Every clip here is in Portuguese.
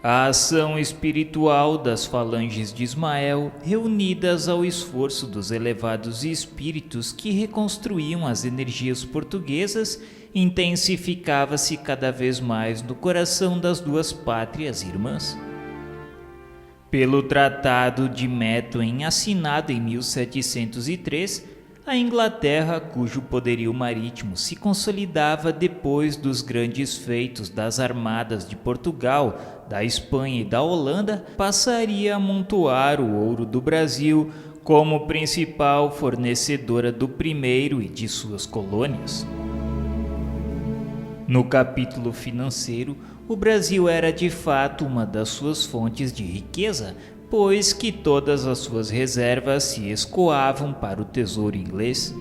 A ação espiritual das falanges de Ismael, reunidas ao esforço dos elevados espíritos que reconstruíam as energias portuguesas, intensificava-se cada vez mais no coração das duas pátrias irmãs. Pelo Tratado de Methuen, assinado em 1703, a Inglaterra, cujo poderio marítimo se consolidava depois dos grandes feitos das armadas de Portugal, da Espanha e da Holanda, passaria a amontoar o ouro do Brasil como principal fornecedora do primeiro e de suas colônias. No capítulo financeiro, o Brasil era de fato uma das suas fontes de riqueza, pois que todas as suas reservas se escoavam para o tesouro inglês.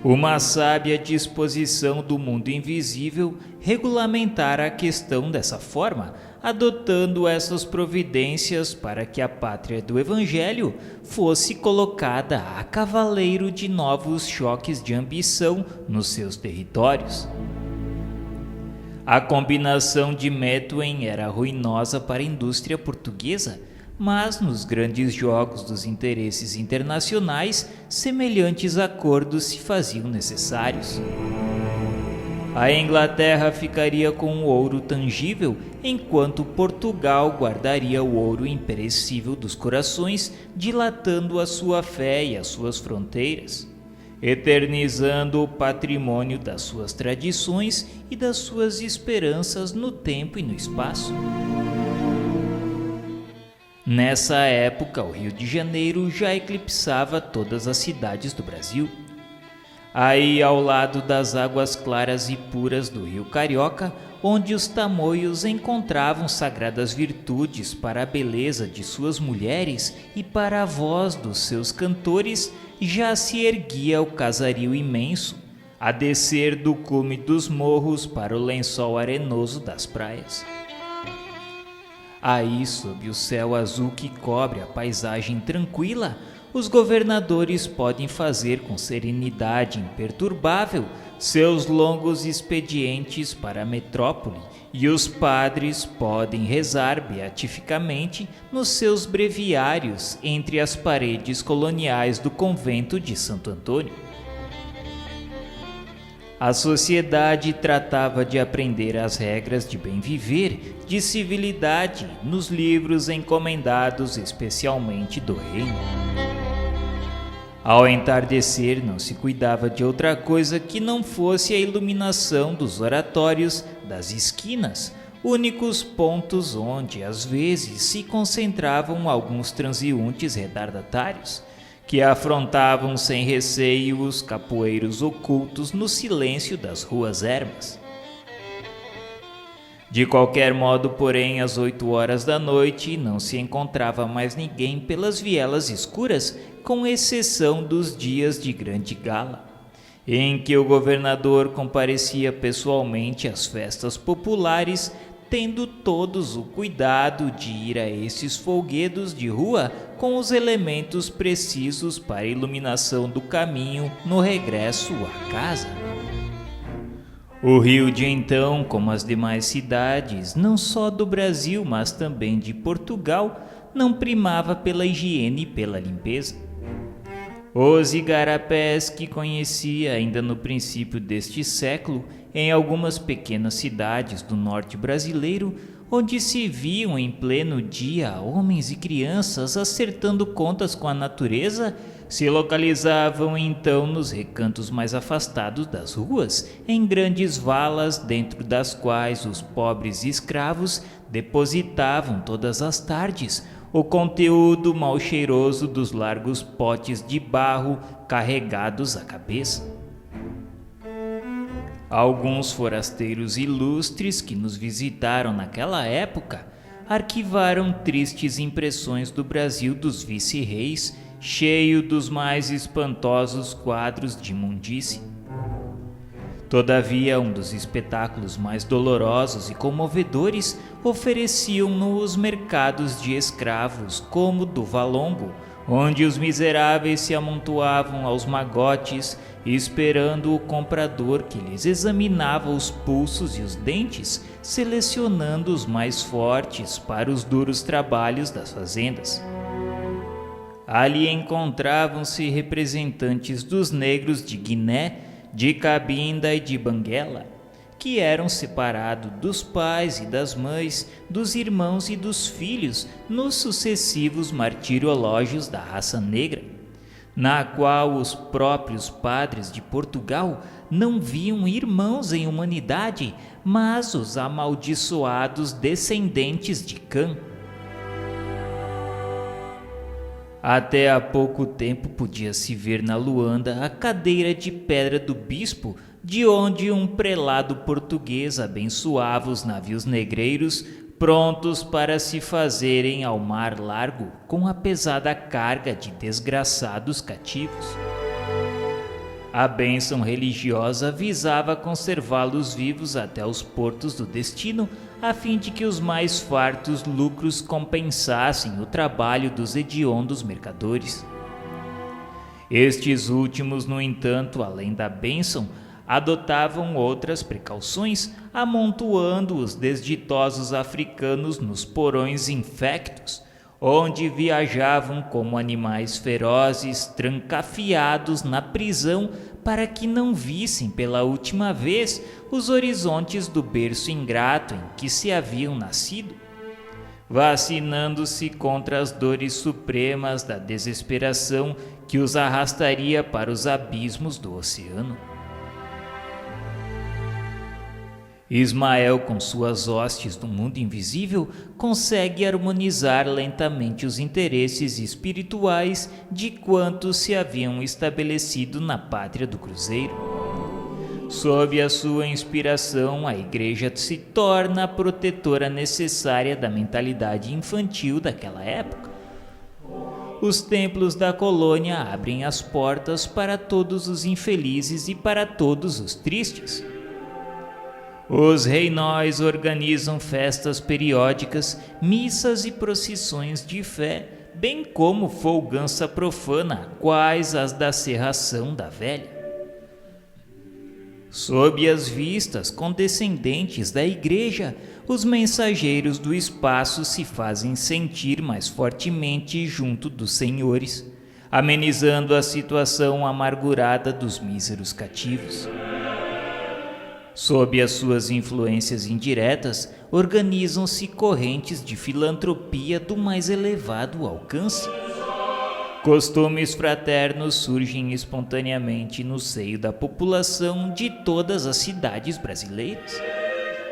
Uma sábia disposição do mundo invisível regulamentara a questão dessa forma, adotando essas providências para que a pátria do Evangelho fosse colocada a cavaleiro de novos choques de ambição nos seus territórios. A combinação de Methuen era ruinosa para a indústria portuguesa, mas nos grandes jogos dos interesses internacionais, semelhantes acordos se faziam necessários. A Inglaterra ficaria com o ouro tangível, enquanto Portugal guardaria o ouro imperecível dos corações, dilatando a sua fé e as suas fronteiras, eternizando o patrimônio das suas tradições e das suas esperanças no tempo e no espaço. Nessa época, o Rio de Janeiro já eclipsava todas as cidades do Brasil. Aí, ao lado das águas claras e puras do Rio Carioca, onde os tamoios encontravam sagradas virtudes para a beleza de suas mulheres e para a voz dos seus cantores, já se erguia o casario imenso, a descer do cume dos morros para o lençol arenoso das praias. Aí, sob o céu azul que cobre a paisagem tranquila, os governadores podem fazer com serenidade imperturbável seus longos expedientes para a metrópole, e os padres podem rezar beatificamente nos seus breviários entre as paredes coloniais do convento de Santo Antônio. A sociedade tratava de aprender as regras de bem viver, de civilidade, nos livros encomendados especialmente do reino. Ao entardecer, não se cuidava de outra coisa que não fosse a iluminação dos oratórios das esquinas, únicos pontos onde, às vezes, se concentravam alguns transeuntes retardatários, que afrontavam sem receio os capoeiros ocultos no silêncio das ruas ermas. De qualquer modo, porém, às 8 horas da noite não se encontrava mais ninguém pelas vielas escuras, com exceção dos dias de grande gala, em que o governador comparecia pessoalmente às festas populares, tendo todos o cuidado de ir a esses folguedos de rua com os elementos precisos para a iluminação do caminho no regresso à casa. O Rio de então, como as demais cidades, não só do Brasil, mas também de Portugal, não primava pela higiene e pela limpeza. Os igarapés que conhecia ainda no princípio deste século, em algumas pequenas cidades do norte brasileiro, onde se viam em pleno dia homens e crianças acertando contas com a natureza, se localizavam então nos recantos mais afastados das ruas, em grandes valas dentro das quais os pobres escravos depositavam todas as tardes o conteúdo mal cheiroso dos largos potes de barro carregados à cabeça. Alguns forasteiros ilustres que nos visitaram naquela época arquivaram tristes impressões do Brasil dos vice-reis, cheio dos mais espantosos quadros de imundície. Todavia, um dos espetáculos mais dolorosos e comovedores ofereciam-no os mercados de escravos, como do Valongo, onde os miseráveis se amontoavam aos magotes, esperando o comprador que lhes examinava os pulsos e os dentes, selecionando os mais fortes para os duros trabalhos das fazendas. Ali encontravam-se representantes dos negros de Guiné, de Cabinda e de Banguela, que eram separados dos pais e das mães, dos irmãos e dos filhos nos sucessivos martirológios da raça negra, na qual os próprios padres de Portugal não viam irmãos em humanidade, mas os amaldiçoados descendentes de Cã. Até há pouco tempo podia-se ver na Luanda a cadeira de pedra do bispo, de onde um prelado português abençoava os navios negreiros, prontos para se fazerem ao mar largo com a pesada carga de desgraçados cativos. A bênção religiosa visava conservá-los vivos até os portos do destino, a fim de que os mais fartos lucros compensassem o trabalho dos hediondos mercadores. Estes últimos, no entanto, além da bênção, adotavam outras precauções, amontoando os desditosos africanos nos porões infectos, onde viajavam como animais ferozes, trancafiados na prisão, para que não vissem pela última vez os horizontes do berço ingrato em que se haviam nascido, vacinando-se contra as dores supremas da desesperação que os arrastaria para os abismos do oceano. Ismael, com suas hostes do mundo invisível, consegue harmonizar lentamente os interesses espirituais de quantos se haviam estabelecido na pátria do cruzeiro. Sob a sua inspiração, a Igreja se torna a protetora necessária da mentalidade infantil daquela época. Os templos da colônia abrem as portas para todos os infelizes e para todos os tristes. Os reinóis organizam festas periódicas, missas e procissões de fé, bem como folgança profana, quais as da Cerração da Velha. Sob as vistas condescendentes da Igreja, os mensageiros do espaço se fazem sentir mais fortemente junto dos senhores, amenizando a situação amargurada dos míseros cativos. Sob as suas influências indiretas, organizam-se correntes de filantropia do mais elevado alcance. Costumes fraternos surgem espontaneamente no seio da população de todas as cidades brasileiras.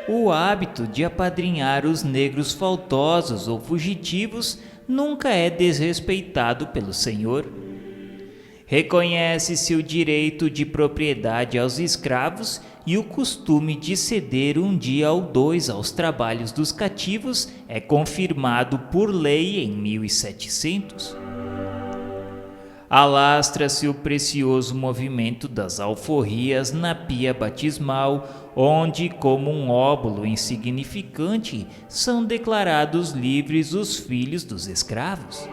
O hábito de apadrinhar os negros faltosos ou fugitivos nunca é desrespeitado pelo senhor. Reconhece-se o direito de propriedade aos escravos e o costume de ceder um dia ou dois aos trabalhos dos cativos é confirmado por lei em 1700. Alastra-se o precioso movimento das alforrias na pia batismal, onde, como um óbolo insignificante, são declarados livres os filhos dos escravos.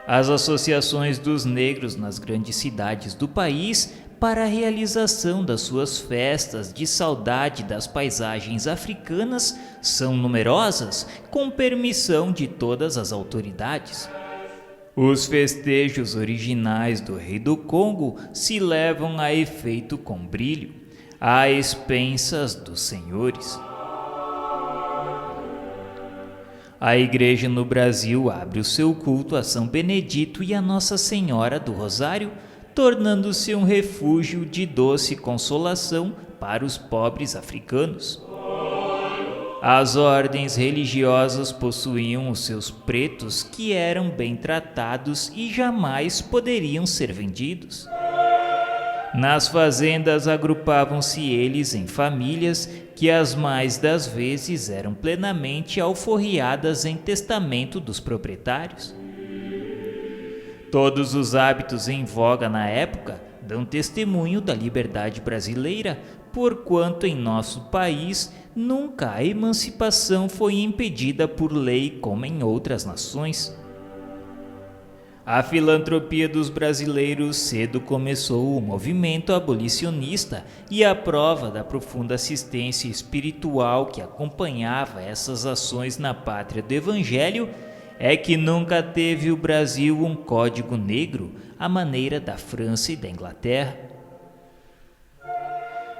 As associações dos negros nas grandes cidades do país para a realização das suas festas de saudade das paisagens africanas são numerosas, com permissão de todas as autoridades. Os festejos originais do rei do Congo se levam a efeito com brilho, à expensas dos senhores. A Igreja no Brasil abre o seu culto a São Benedito e a Nossa Senhora do Rosário, tornando-se um refúgio de doce consolação para os pobres africanos. As ordens religiosas possuíam os seus pretos que eram bem tratados e jamais poderiam ser vendidos. Nas fazendas agrupavam-se eles em famílias que as mais das vezes eram plenamente alforriadas em testamento dos proprietários. Todos os hábitos em voga na época dão testemunho da liberdade brasileira, porquanto em nosso país nunca a emancipação foi impedida por lei como em outras nações. A filantropia dos brasileiros cedo começou o movimento abolicionista e a prova da profunda assistência espiritual que acompanhava essas ações na pátria do Evangelho é que nunca teve o Brasil um código negro à maneira da França e da Inglaterra.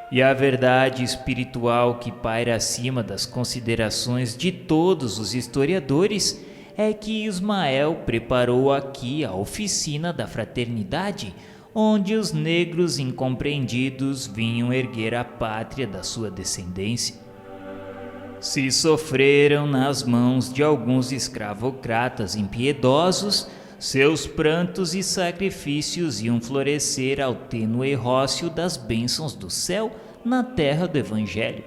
E a verdade espiritual que paira acima das considerações de todos os historiadores é que Ismael preparou aqui a oficina da fraternidade, onde os negros incompreendidos vinham erguer a pátria da sua descendência. Se sofreram nas mãos de alguns escravocratas impiedosos, seus prantos e sacrifícios iam florescer ao tênue rócio das bênçãos do céu na terra do Evangelho,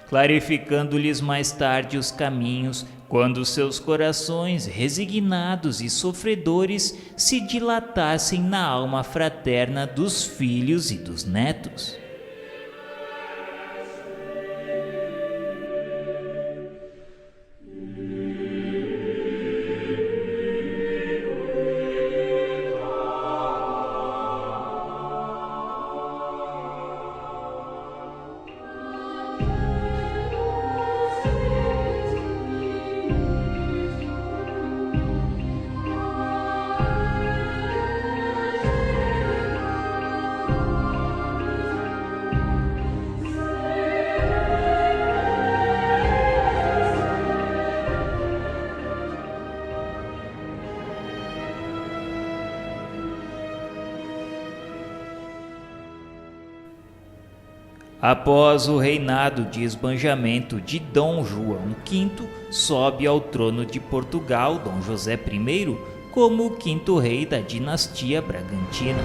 clarificando-lhes mais tarde os caminhos quando seus corações resignados e sofredores se dilatassem na alma fraterna dos filhos e dos netos. Após o reinado de esbanjamento de Dom João V, sobe ao trono de Portugal Dom José I como o quinto rei da dinastia Bragantina.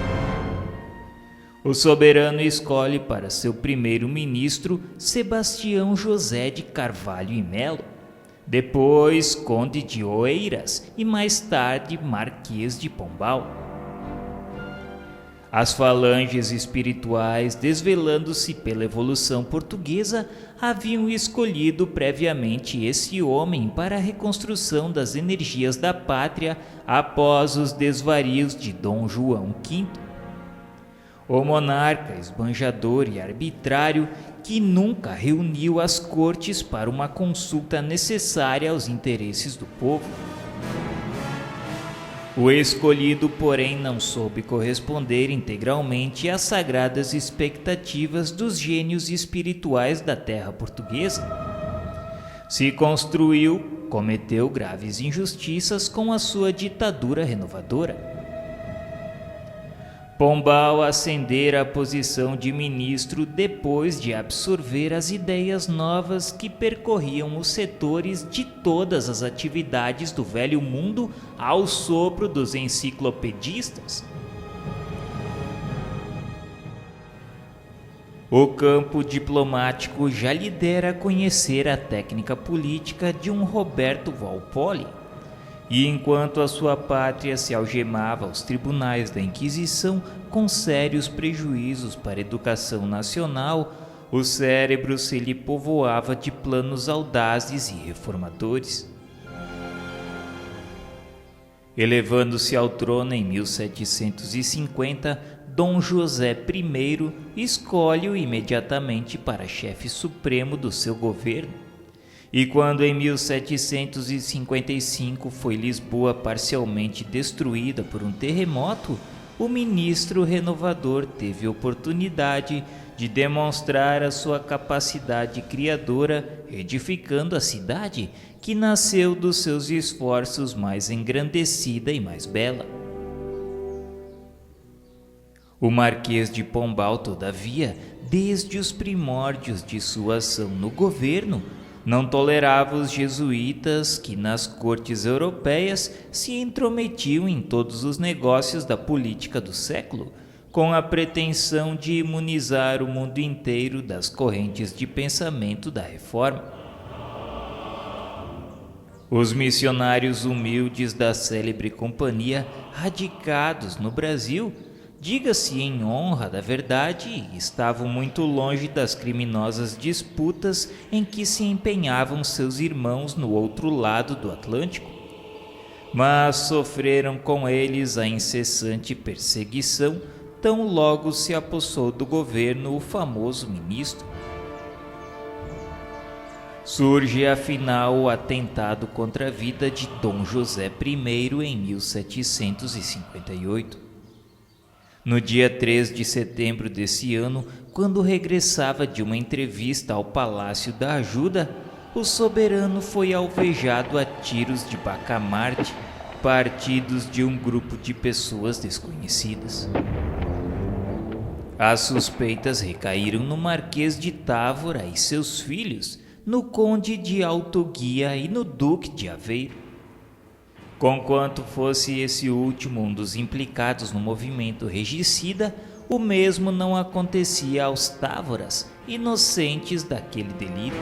O soberano escolhe para seu primeiro-ministro Sebastião José de Carvalho e Melo, depois Conde de Oeiras e mais tarde Marquês de Pombal. As falanges espirituais, desvelando-se pela evolução portuguesa, haviam escolhido previamente esse homem para a reconstrução das energias da pátria após os desvarios de Dom João V. O monarca esbanjador e arbitrário que nunca reuniu as cortes para uma consulta necessária aos interesses do povo. O escolhido, porém, não soube corresponder integralmente às sagradas expectativas dos gênios espirituais da terra portuguesa. Se construiu, cometeu graves injustiças com a sua ditadura renovadora. Pombal ascendera à posição de ministro depois de absorver as ideias novas que percorriam os setores de todas as atividades do velho mundo ao sopro dos enciclopedistas. O campo diplomático já lhe dera a conhecer a técnica política de um Roberto Walpole. E enquanto a sua pátria se algemava aos tribunais da Inquisição com sérios prejuízos para a educação nacional, o cérebro se lhe povoava de planos audazes e reformadores. Elevando-se ao trono em 1750, Dom José I escolhe-o imediatamente para chefe supremo do seu governo. E quando em 1755 foi Lisboa parcialmente destruída por um terremoto, o ministro renovador teve oportunidade de demonstrar a sua capacidade criadora, edificando a cidade que nasceu dos seus esforços mais engrandecida e mais bela. O Marquês de Pombal, todavia, desde os primórdios de sua ação no governo, não tolerava os jesuítas que nas cortes europeias se intrometiam em todos os negócios da política do século, com a pretensão de imunizar o mundo inteiro das correntes de pensamento da Reforma. Os missionários humildes da célebre companhia, radicados no Brasil, diga-se em honra da verdade, estavam muito longe das criminosas disputas em que se empenhavam seus irmãos no outro lado do Atlântico. mas sofreram com eles a incessante perseguição, tão logo se apossou do governo o famoso ministro. Surge afinal o atentado contra a vida de Dom José I em 1758. No dia 3 de setembro desse ano, quando regressava de uma entrevista ao Palácio da Ajuda, o soberano foi alvejado a tiros de bacamarte, partidos de um grupo de pessoas desconhecidas. As suspeitas recaíram no Marquês de Távora e seus filhos, no Conde de Altoguia e no Duque de Aveiro. Conquanto fosse esse último um dos implicados no movimento regicida, o mesmo não acontecia aos távoras, inocentes daquele delito.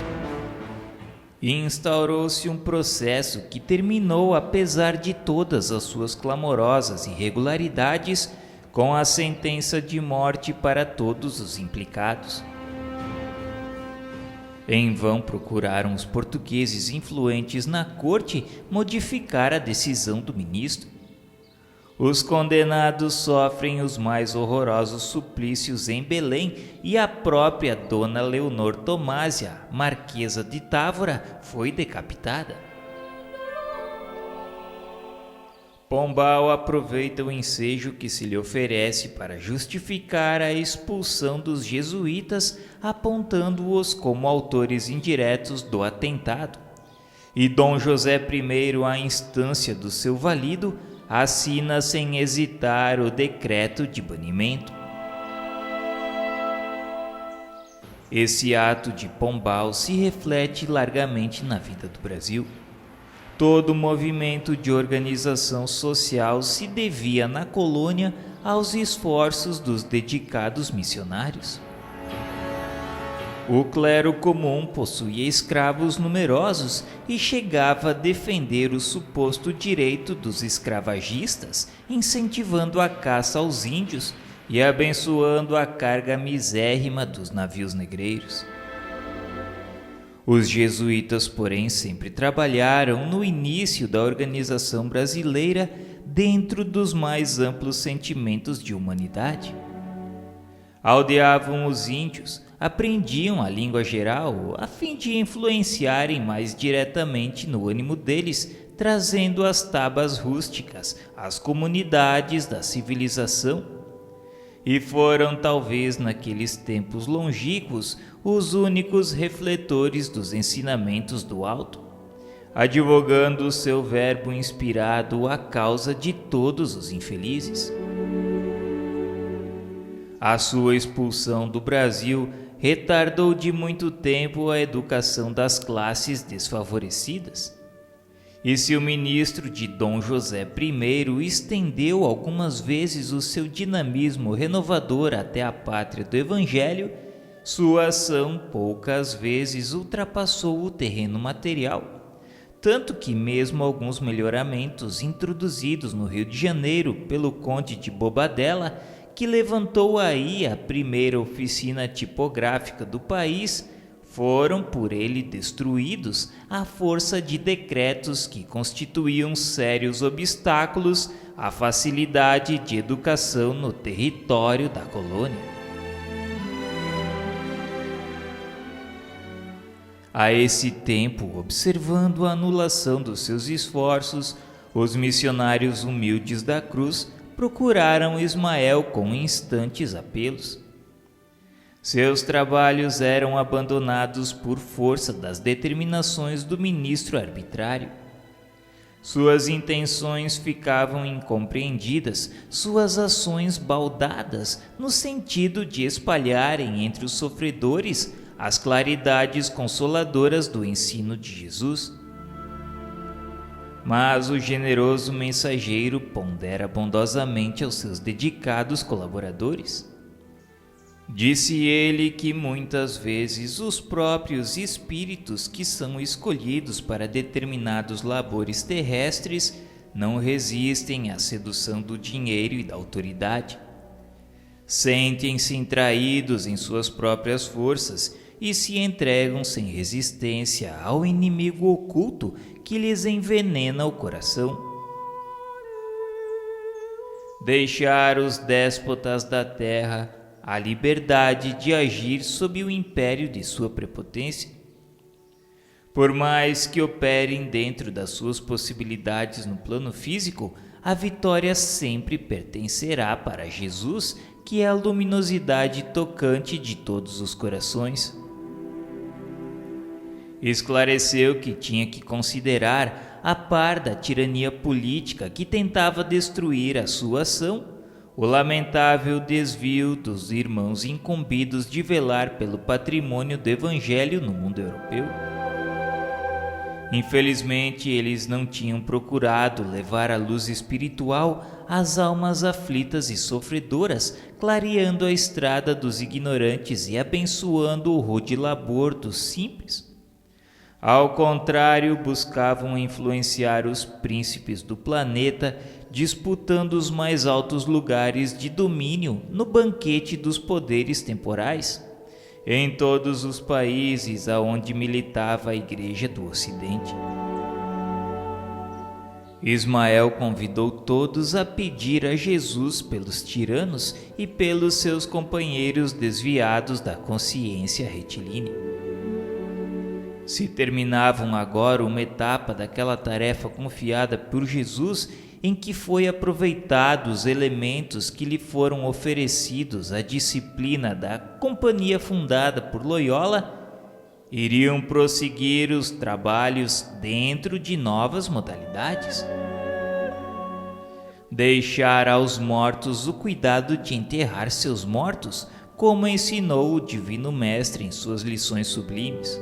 Instaurou-se um processo que terminou, apesar de todas as suas clamorosas irregularidades, com a sentença de morte para todos os implicados. Em vão procuraram os portugueses influentes na corte modificar a decisão do ministro. Os condenados sofrem os mais horrorosos suplícios em Belém e a própria Dona Leonor Tomásia, Marquesa de Távora, foi decapitada. Pombal aproveita o ensejo que se lhe oferece para justificar a expulsão dos jesuítas, apontando-os como autores indiretos do atentado. E Dom José I, à instância do seu valido, assina sem hesitar o decreto de banimento. Esse ato de Pombal se reflete largamente na vida do Brasil. Todo o movimento de organização social se devia na colônia aos esforços dos dedicados missionários. O clero comum possuía escravos numerosos e chegava a defender o suposto direito dos escravagistas, incentivando a caça aos índios e abençoando a carga misérrima dos navios negreiros. Os jesuítas, porém, sempre trabalharam no início da organização brasileira dentro dos mais amplos sentimentos de humanidade. Aldeavam os índios, aprendiam a língua geral a fim de influenciarem mais diretamente no ânimo deles, trazendo as tabas rústicas às comunidades da civilização. E foram, talvez naqueles tempos longínquos, os únicos refletores dos ensinamentos do alto, advogando o seu verbo inspirado à causa de todos os infelizes. A sua expulsão do Brasil retardou de muito tempo a educação das classes desfavorecidas. E se o ministro de Dom José I estendeu algumas vezes o seu dinamismo renovador até a pátria do Evangelho, sua ação poucas vezes ultrapassou o terreno material, tanto que mesmo alguns melhoramentos introduzidos no Rio de Janeiro pelo Conde de Bobadela, que levantou aí a primeira oficina tipográfica do país, foram por ele destruídos à força de decretos que constituíam sérios obstáculos à facilidade de educação no território da colônia. A esse tempo, observando a anulação dos seus esforços, os missionários humildes da cruz procuraram Ismael com instantes apelos. Seus trabalhos eram abandonados por força das determinações do ministro arbitrário. Suas intenções ficavam incompreendidas, suas ações baldadas, no sentido de espalharem entre os sofredores as claridades consoladoras do ensino de Jesus. Mas o generoso mensageiro pondera bondosamente aos seus dedicados colaboradores. Disse ele que muitas vezes os próprios espíritos que são escolhidos para determinados labores terrestres não resistem à sedução do dinheiro e da autoridade. Sentem-se traídos em suas próprias forças e se entregam sem resistência ao inimigo oculto que lhes envenena o coração. deixar os déspotas da terra a liberdade de agir sob o império de sua prepotência. Por mais que operem dentro das suas possibilidades no plano físico, a vitória sempre pertencerá para Jesus, que é a luminosidade tocante de todos os corações. Esclareceu que tinha que considerar, a par da tirania política que tentava destruir a sua ação, o lamentável desvio dos irmãos incumbidos de velar pelo patrimônio do Evangelho no mundo europeu. Infelizmente, eles não tinham procurado levar a luz espiritual às almas aflitas e sofredoras, clareando a estrada dos ignorantes e abençoando o rodilabor dos simples. Ao contrário, buscavam influenciar os príncipes do planeta, disputando os mais altos lugares de domínio no banquete dos poderes temporais, em todos os países aonde militava a Igreja do Ocidente. Ismael convidou todos a pedir a Jesus pelos tiranos e pelos seus companheiros desviados da consciência retilínea. Se terminavam agora uma etapa daquela tarefa confiada por Jesus, em que foi aproveitado os elementos que lhe foram oferecidos à disciplina da companhia fundada por Loyola, iriam prosseguir os trabalhos dentro de novas modalidades. Deixar aos mortos o cuidado de enterrar seus mortos, como ensinou o Divino Mestre em suas lições sublimes.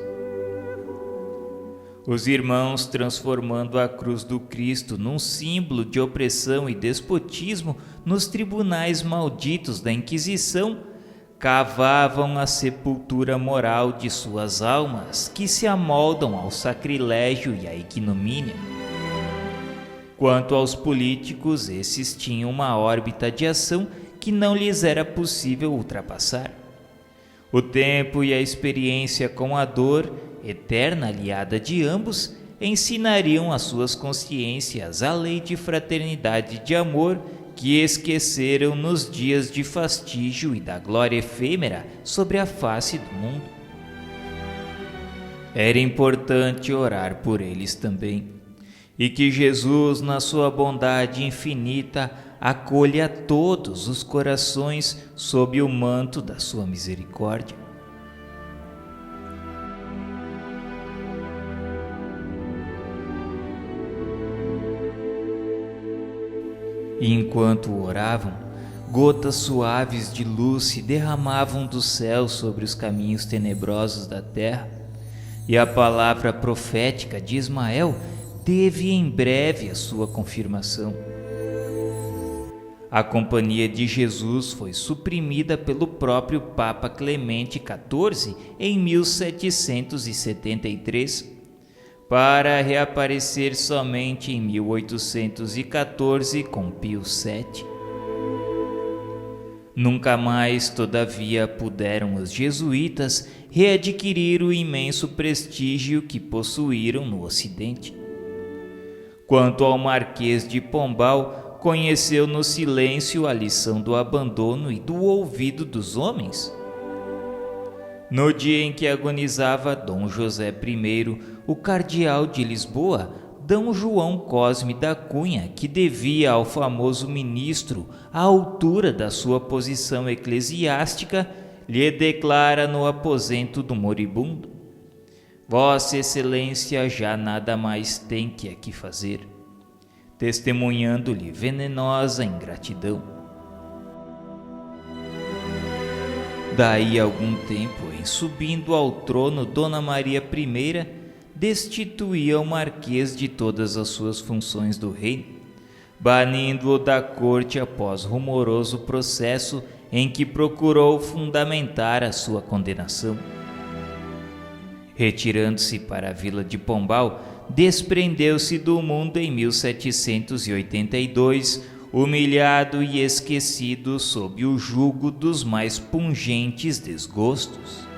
Os irmãos, transformando a cruz do Cristo num símbolo de opressão e despotismo nos tribunais malditos da Inquisição, cavavam a sepultura moral de suas almas, que se amoldam ao sacrilégio e à ignomínia. Quanto aos políticos, esses tinham uma órbita de ação que não lhes era possível ultrapassar. O tempo e a experiência com a dor, eterna aliada de ambos, ensinariam às suas consciências a lei de fraternidade e de amor que esqueceram nos dias de fastígio e da glória efêmera sobre a face do mundo. Era importante orar por eles também, e que Jesus, na sua bondade infinita, acolha todos os corações sob o manto da sua misericórdia. E enquanto oravam, gotas suaves de luz se derramavam do céu sobre os caminhos tenebrosos da terra, e a palavra profética de Ismael teve em breve a sua confirmação. A companhia de Jesus foi suprimida pelo próprio Papa Clemente XIV em 1773, para reaparecer somente em 1814 com Pio VII. Nunca mais, todavia, puderam os jesuítas readquirir o imenso prestígio que possuíram no Ocidente. Quanto ao Marquês de Pombal, conheceu no silêncio a lição do abandono e do ouvido dos homens. No dia em que agonizava Dom José I, o cardeal de Lisboa, D. João Cosme da Cunha, que devia ao famoso ministro a altura da sua posição eclesiástica, lhe declara no aposento do moribundo: Vossa Excelência já nada mais tem que aqui fazer, testemunhando-lhe venenosa ingratidão. Daí a algum tempo, em subindo ao trono Dona Maria I, destituía o Marquês de todas as suas funções do reino, banindo-o da corte após rumoroso processo em que procurou fundamentar a sua condenação. Retirando-se para a vila de Pombal, desprendeu-se do mundo em 1782, humilhado e esquecido sob o jugo dos mais pungentes desgostos.